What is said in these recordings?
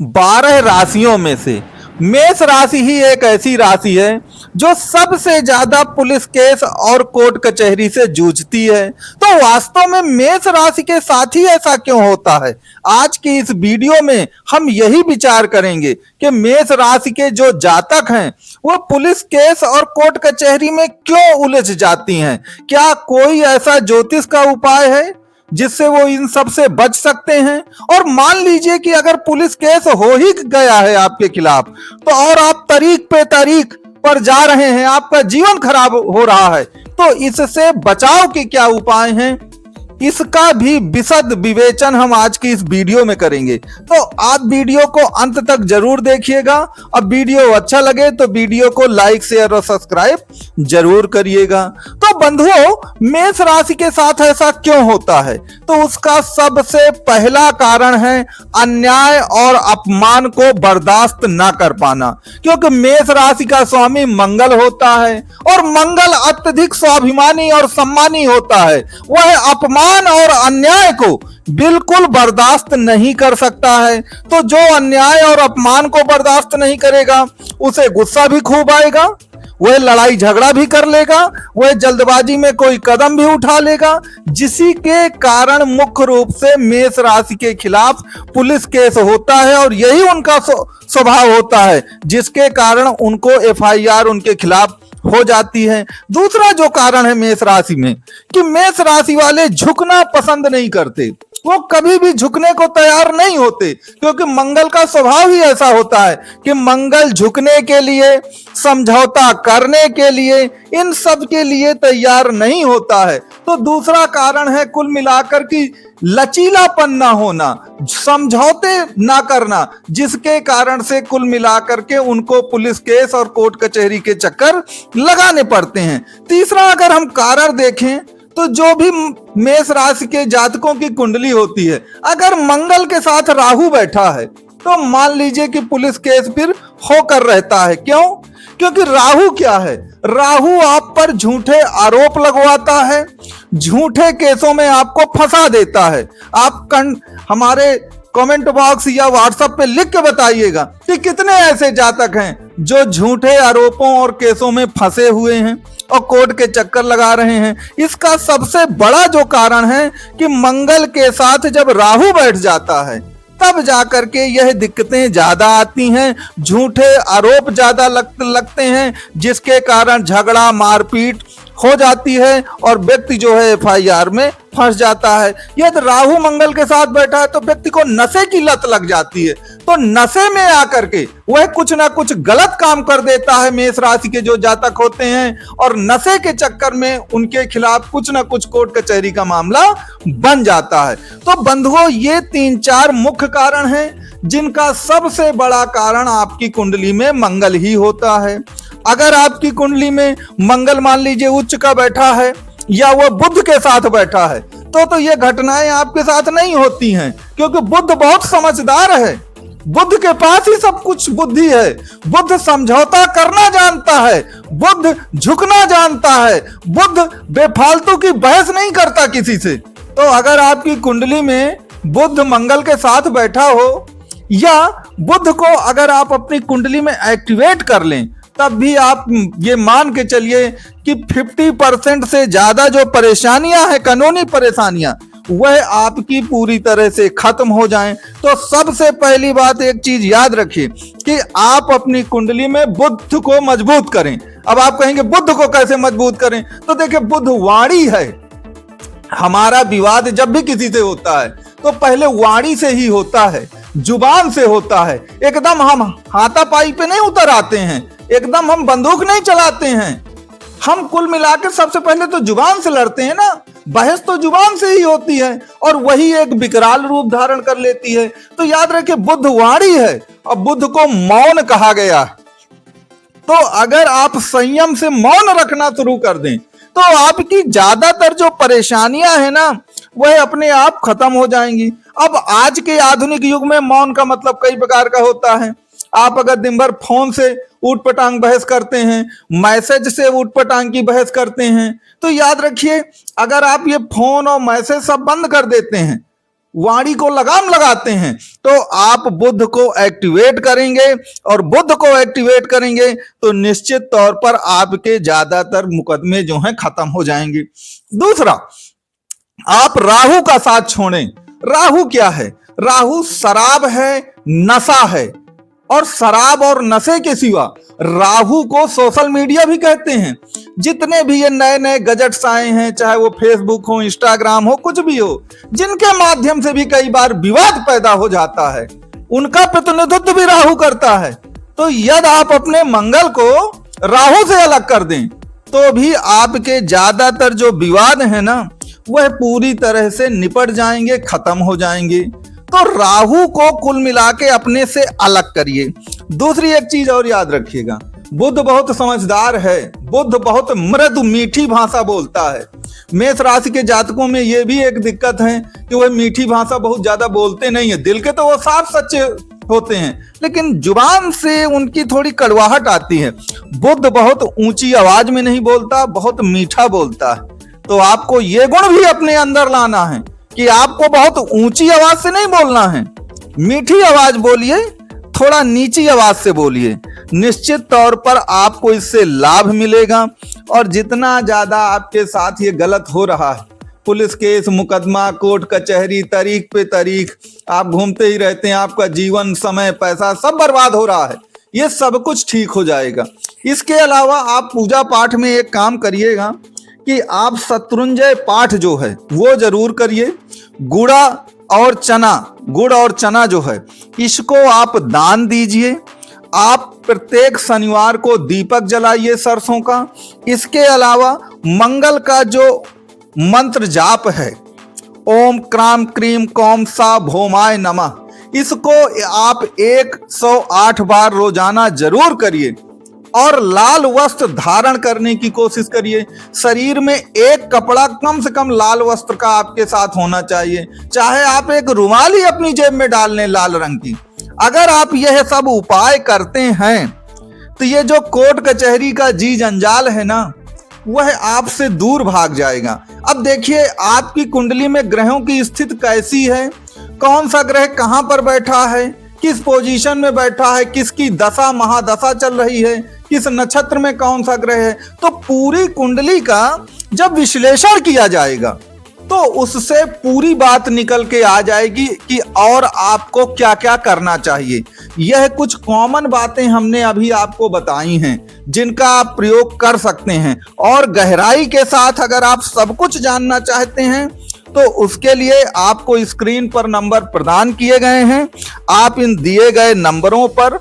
12 राशियों में से मेष राशि ही एक ऐसी राशि है जो सबसे ज्यादा पुलिस केस और कोर्ट कचहरी से जूझती है। तो वास्तव में मेष राशि के साथ ही ऐसा क्यों होता है? आज की इस वीडियो में हम यही विचार करेंगे कि मेष राशि के जो जातक हैं वो पुलिस केस और कोर्ट कचहरी में क्यों उलझ जाती हैं। क्या कोई ऐसा ज्योतिष का उपाय है जिससे वो इन सब से बच सकते हैं? और मान लीजिए कि अगर पुलिस केस हो ही गया है आपके खिलाफ, तो और आप तारीख पे तारीख पर जा रहे हैं, आपका जीवन खराब हो रहा है, तो इससे बचाव के क्या उपाय हैं, इसका भी विशद विवेचन हम आज की इस वीडियो में करेंगे। तो आप वीडियो को अंत तक जरूर देखिएगा। अब वीडियो अच्छा लगे तो वीडियो को लाइक शेयर और सब्सक्राइब जरूर करिएगा। तो बंधुओं, मेष राशि के साथ ऐसा क्यों होता है? तो उसका सबसे पहला कारण है अन्याय और अपमान को बर्दाश्त ना कर पाना। क्योंकि मेष राशि का स्वामी मंगल होता है और मंगल अत्यधिक स्वाभिमानी और सम्मानी होता है। वह अपमान और अन्याय को बिल्कुल बर्दाश्त नहीं कर सकता है। तो जो अन्याय और अपमान को बर्दाश्त नहीं करेगा उसे गुस्सा भी खूब आएगा, वह लड़ाई झगड़ा भी कर लेगा, वह जल्दबाजी में कोई कदम भी उठा लेगा, जिसी के कारण मुख्य रूप से मेष राशि के खिलाफ पुलिस केस होता है और यही उनका स्वभाव होता है, जिसके कारण उनको एफआईआर उनके खिलाफ हो जाती है। दूसरा जो कारण है मेष राशि में कि मेष राशि वाले झुकना पसंद नहीं करते, वो कभी भी झुकने को तैयार नहीं होते, क्योंकि मंगल का स्वभाव ही ऐसा होता है कि मंगल झुकने के लिए, समझौता करने के लिए, इन सब के लिए तैयार नहीं होता है। तो दूसरा कारण है कुल मिलाकर की लचीलापन ना होना, समझौते ना करना, जिसके कारण से कुल मिलाकर के उनको पुलिस केस और कोर्ट कचहरी के चक्कर लगाने पड़ते हैं। तीसरा अगर हम कारण देखें तो जो भी मेष राशि के जातकों की कुंडली होती है, अगर मंगल के साथ राहु बैठा है तो मान लीजिए कि पुलिस केस फिर होकर रहता है। क्यों? क्योंकि राहु क्या है? राहु आप पर झूठे आरोप लगवाता है, झूठे केसों में आपको फंसा देता है। आप हमारे कमेंट बॉक्स या व्हाट्सएप पे लिख के बताइएगा कि कितने ऐसे जातक हैं जो झूठे आरोपों और केसों में फंसे हुए हैं और कोर्ट के चक्कर लगा रहे हैं। इसका सबसे बड़ा जो कारण है कि मंगल के साथ जब राहु बैठ जाता है तब जाकर के यह दिक्कतें ज्यादा आती हैं, झूठे आरोप ज्यादा लगते हैं, जिसके कारण झगड़ा मारपीट हो जाती है और व्यक्ति जो है एफआईआर में फंस जाता है। यदि राहु मंगल के साथ बैठा है तो व्यक्ति को नशे की लत लग जाती है, तो नशे में आकर के वह कुछ ना कुछ गलत काम कर देता है मेष राशि के जो जातक होते हैं, और नशे के चक्कर में उनके खिलाफ कुछ ना कुछ कोर्ट कचहरी का मामला बन जाता है। तो बंधुओं, ये 3-4 मुख्य कारण हैं, जिनका सबसे बड़ा कारण आपकी कुंडली में मंगल ही होता है। अगर आपकी कुंडली में मंगल मान लीजिए उच्च का बैठा है या वह बुध के साथ बैठा है तो ये घटनाएं आपके साथ नहीं होती हैं, क्योंकि बुध बहुत समझदार है, बुध के पास ही सब कुछ बुद्धि है, बुध समझौता करना जानता है, बुध झुकना जानता है, बुध बेफालतू की बहस नहीं करता किसी से। तो अगर आपकी कुंडली में बुध मंगल के साथ बैठा हो या बुध को अगर आप अपनी कुंडली में एक्टिवेट कर लें, तब भी आप ये मान के चलिए कि 50% से ज्यादा जो परेशानियां हैं, कानूनी परेशानियां, वह आपकी पूरी तरह से खत्म हो जाएं। तो सबसे पहली बात एक चीज याद रखिए कि आप अपनी कुंडली में बुध को मजबूत करें। अब आप कहेंगे बुध को कैसे मजबूत करें? तो देखिए, बुध वाणी है। हमारा विवाद जब भी किसी से होता है तो पहले वाणी से ही होता है, जुबान से होता है। एकदम हम हाथापाई पे नहीं उतर आते हैं, एकदम हम बंदूक नहीं चलाते हैं। हम कुल मिलाकर सबसे पहले तो जुबान से लड़ते हैं ना, बहस तो जुबान से ही होती है और वही एक विकराल रूप धारण कर लेती है। तो याद रखिए, बुध वाणी है और बुध को मौन कहा गया। तो अगर आप संयम से मौन रखना शुरू कर दें तो आपकी ज्यादातर जो परेशानियां हैं ना, वह अपने आप खत्म हो जाएंगी। अब आज के आधुनिक युग में मौन का मतलब कई प्रकार का होता है। आप अगर दिन भर फोन से ऊट पटांग बहस करते हैं, मैसेज से ऊट पटांग की बहस करते हैं, तो याद रखिए, अगर आप ये फोन और मैसेज सब बंद कर देते हैं वाणी को लगाम लगाते हैं, तो आप बुध को एक्टिवेट करेंगे, और बुध को एक्टिवेट करेंगे तो निश्चित तौर पर आपके ज्यादातर मुकदमे जो हैं खत्म हो जाएंगे। दूसरा, आप राहु का साथ छोड़ें। राहु क्या है? राहु शराब है, नशा है, और शराब और नशे के सिवा राहु को सोशल मीडिया भी कहते हैं। जितने भी ये नए नए गैजेट्स आए हैं, चाहे वो फेसबुक हो, इंस्टाग्राम हो, कुछ भी हो, जिनके माध्यम से भी कई बार विवाद पैदा हो जाता है, उनका प्रतिनिधित्व भी राहु करता है। तो यदि आप अपने मंगल को राहु से अलग कर दें तो भी आपके ज्यादातर जो विवाद है ना, वह पूरी तरह से निपट जाएंगे, खत्म हो जाएंगे। तो राहु को कुल मिला के अपने से अलग करिए। दूसरी एक चीज और याद रखिएगा, बुध बहुत समझदार है, बुध बहुत मृदु मीठी भाषा बोलता है। मेष राशि के जातकों में यह भी एक दिक्कत है कि वह मीठी भाषा बहुत ज्यादा बोलते नहीं है। दिल के तो वो साफ सच्चे होते हैं, लेकिन जुबान से उनकी थोड़ी कड़वाहट आती है। बुध बहुत ऊंची आवाज में नहीं बोलता, बहुत मीठा बोलता है। तो आपको ये गुण भी अपने अंदर लाना है कि आपको बहुत ऊंची आवाज से नहीं बोलना है, मीठी आवाज बोलिए, थोड़ा नीची आवाज से बोलिए। निश्चित तौर पर आपको इससे लाभ मिलेगा। और जितना ज्यादा आपके साथ ये गलत हो रहा है, पुलिस केस, मुकदमा, कोर्ट कचहरी, तारीख पे तारीख, आप घूमते ही रहते हैं, आपका जीवन, समय, पैसा सब बर्बाद हो रहा है, ये सब कुछ ठीक हो जाएगा। इसके अलावा आप पूजा पाठ में एक काम करिएगा कि आप शत्रुंजय पाठ जो है वो जरूर करिए। गुड़ और चना जो है इसको आप दान दीजिए। आप प्रत्येक शनिवार को दीपक जलाइए सरसों का। इसके अलावा मंगल का जो मंत्र जाप है, ओम क्राम क्रीम कौम सा भौमाय नमः, इसको आप 108 बार रोजाना जरूर करिए। और लाल वस्त्र धारण करने की कोशिश करिए। शरीर में एक कपड़ा कम से कम लाल वस्त्र का आपके साथ होना चाहिए, चाहे आप एक रुमाल ही अपनी जेब में डाल लें लाल रंग की। अगर आप यह सब उपाय करते हैं तो ये जो कोर्ट कचहरी का जी जंजाल है ना, वह आपसे दूर भाग जाएगा। अब देखिए आपकी कुंडली में ग्रहों की स्थिति कैसी है, कौन सा ग्रह कहां पर बैठा है, किस पोजीशन में बैठा है, किसकी दशा महादशा चल रही है, किस नक्षत्र में कौन सा ग्रह है। तो पूरी कुंडली का जब विश्लेषण किया जाएगा तो उससे पूरी बात निकल के आ जाएगी कि और आपको क्या क्या करना चाहिए। यह कुछ कॉमन बातें हमने अभी आपको बताई हैं जिनका आप प्रयोग कर सकते हैं। और गहराई के साथ अगर आप सब कुछ जानना चाहते हैं तो उसके लिए आपको स्क्रीन पर नंबर प्रदान किए गए हैं, आप इन दिए गए नंबरों पर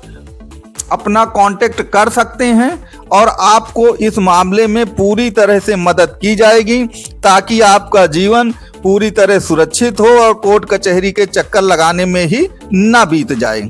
अपना कांटेक्ट कर सकते हैं और आपको इस मामले में पूरी तरह से मदद की जाएगी ताकि आपका जीवन पूरी तरह सुरक्षित हो और कोर्ट कचहरी के चक्कर लगाने में ही ना बीत जाए।